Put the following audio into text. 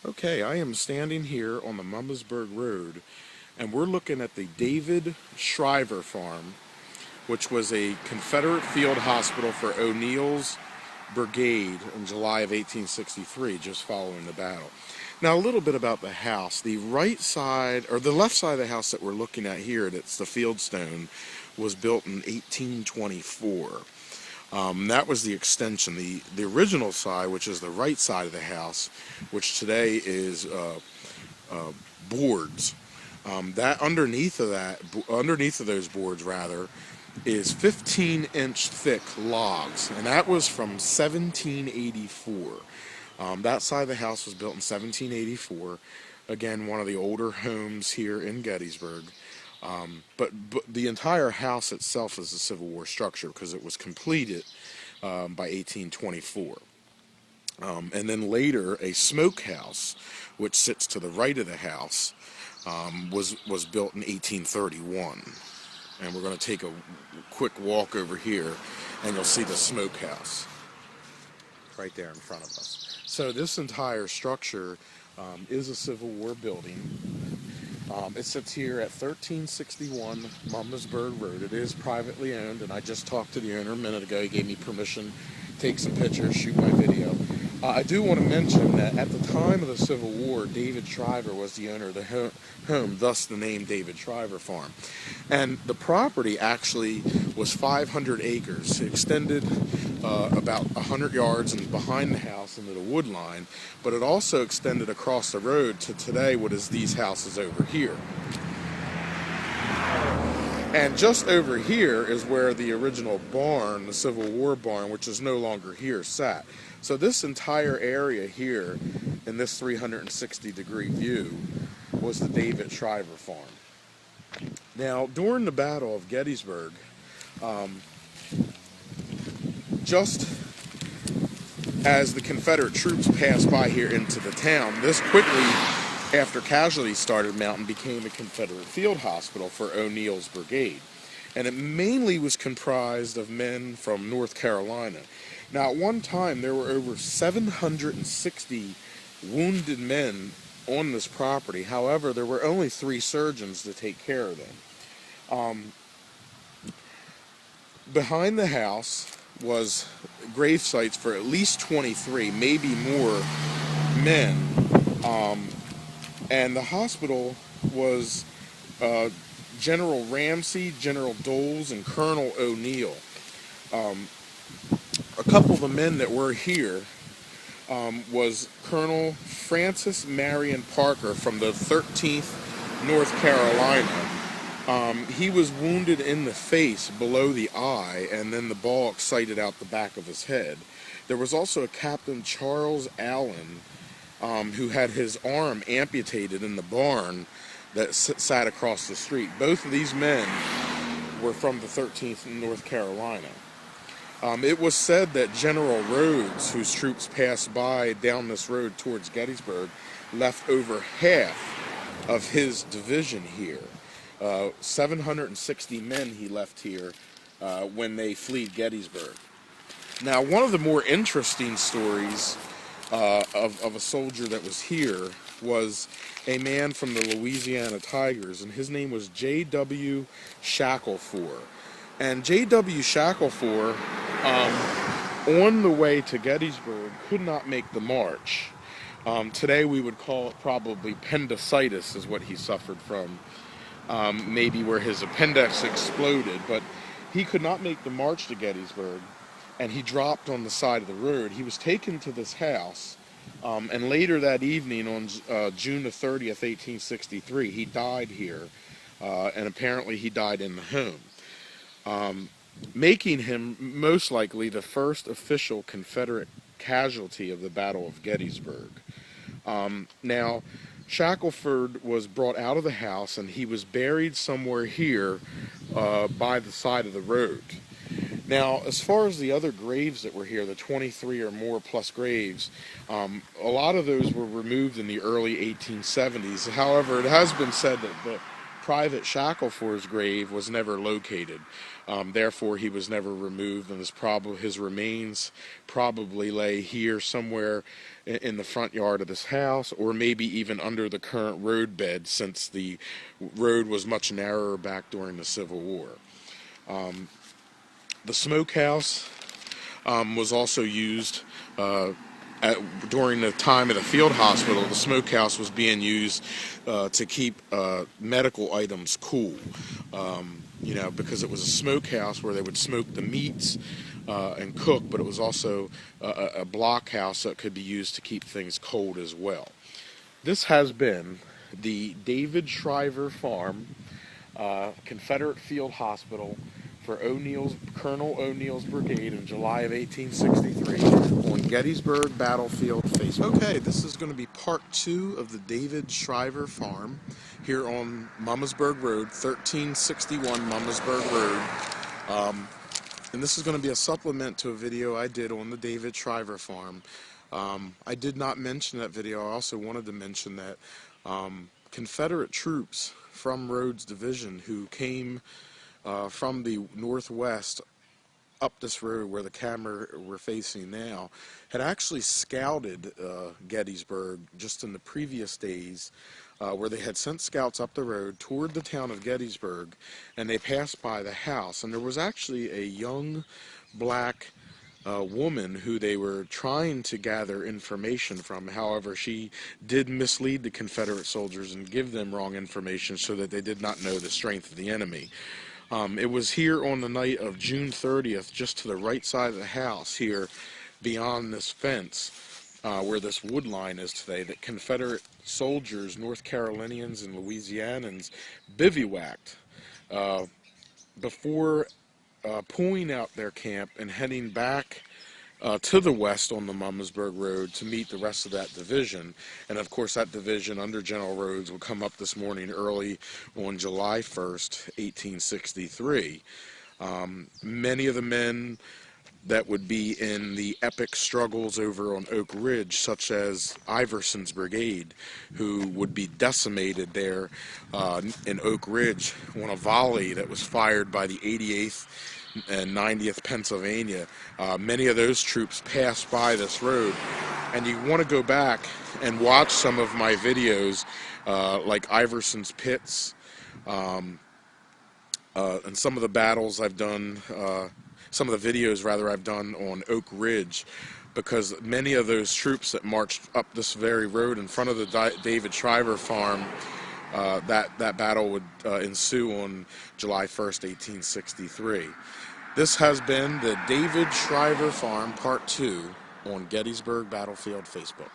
Okay, I am standing here on the Mummersburg Road, and we're looking at the David Schriver farm, which was a Confederate field hospital for O'Neill's brigade in July of 1863, just following the battle. Now, a little bit about the house. The right side, or the left side of the house that we're looking at here, that's the fieldstone, was built in 1824. That was the extension. The original side, which is the right side of the house, which today is boards. That underneath of those boards rather, is 15-inch thick logs, and that was from 1784. That side of the house was built in 1784. Again, one of the older homes here in Gettysburg. But the entire house itself is a Civil War structure because it was completed by 1824. And then later, a smokehouse, which sits to the right of the house, was built in 1831. And we're going to take a quick walk over here, and you'll see the smokehouse right there in front of us. So this entire structure is a Civil War building. It sits here at 1361 Mummersburg Road. It is privately owned, and I just talked to the owner a minute ago. He gave me permission to take some pictures, shoot my video. I do want to mention that at the time of the Civil War, David Schriver was the owner of the home, thus the name David Schriver Farm. And the property actually was 500 acres. It extended about 100 yards and behind the house into the wood line, but it also extended across the road to today what is these houses over here. And just over here is where the original barn, the Civil War barn, which is no longer here, sat. So this entire area here, in this 360-degree view, was the David Schriver Farm. Now, during the Battle of Gettysburg, just as the Confederate troops passed by here into the town, this quickly, after casualties started mounting, became a Confederate field hospital for O'Neill's brigade. And it mainly was comprised of men from North Carolina. Now, at one time, there were over 760 wounded men on this property. However, there were only 3 surgeons to take care of them. Behind the house was grave sites for at least 23, maybe more men. And the hospital was General Ramsey, General Doles, and Colonel O'Neill. A couple of the men that were here was Colonel Francis Marion Parker from the 13th North Carolina. He was wounded in the face below the eye, and then the ball excited out the back of his head. There was also a Captain Charles Allen, who had his arm amputated in the barn that sat across the street. Both of these men were from the 13th North Carolina. It was said that General Rhodes, whose troops passed by down this road towards Gettysburg, left over half of his division here. 760 men he left here when they fled Gettysburg. Now, one of the more interesting stories of a soldier that was here was a man from the Louisiana Tigers, and his name was J.W. Shackleford. And J.W. Shackleford, on the way to Gettysburg, could not make the march. Today we would call it probably appendicitis is what he suffered from, maybe where his appendix exploded, but he could not make the march to Gettysburg, and he dropped on the side of the road. He was taken to this house, and later that evening on June the 30th, 1863, he died here, and apparently he died in the home, making him most likely the first official Confederate casualty of the Battle of Gettysburg. Now, Shackleford was brought out of the house, and he was buried somewhere here by the side of the road. Now, as far as the other graves that were here, the 23 or more plus graves, a lot of those were removed in the early 1870s. However, it has been said that Private Shackelford's grave was never located. Therefore, he was never removed, and his remains probably lay here somewhere in the front yard of this house, or maybe even under the current roadbed, since the road was much narrower back during the Civil War. The smokehouse was also used during the time of the field hospital. The smokehouse was being used to keep medical items cool. Because it was a smokehouse where they would smoke the meats and cook, but it was also a blockhouse that could be used to keep things cold as well. This has been the David Schriver Farm Confederate Field Hospital for Colonel O'Neill's brigade in July of 1863 on Gettysburg Battlefield Facebook. Okay, this is going to be part 2 of the David Schriver Farm here on Mummersburg Road, 1361 Mummersburg Road. And this is going to be a supplement to a video I did on the David Schriver Farm. I did not mention that video. I also wanted to mention that Confederate troops from Rhodes Division who came from the northwest up this road where the camera we're facing now had actually scouted Gettysburg just in the previous days, where they had sent scouts up the road toward the town of Gettysburg, and they passed by the house, and there was actually a young black woman who they were trying to gather information from. However, she did mislead the Confederate soldiers and give them wrong information so that they did not know the strength of the enemy. It was here on the night of June 30th, just to the right side of the house here, beyond this fence, where this wood line is today, that Confederate soldiers, North Carolinians and Louisianans, bivouacked before pulling out their camp and heading back to the west on the Mummersburg Road to meet the rest of that division. And of course that division under General Rhodes will come up this morning early on July 1st, 1863. Many of the men that would be in the epic struggles over on Oak Ridge, such as Iverson's brigade, who would be decimated there in Oak Ridge on a volley that was fired by the 88th and 90th Pennsylvania. Many of those troops passed by this road, and you want to go back and watch some of my videos, like Iverson's Pits, and some of the battles I've done, some of the videos rather I've done on Oak Ridge, because many of those troops that marched up this very road in front of the David Schriver Farm, that battle would ensue on July 1st, 1863. This has been the David Schriver Farm Part 2 on Gettysburg Battlefield Facebook.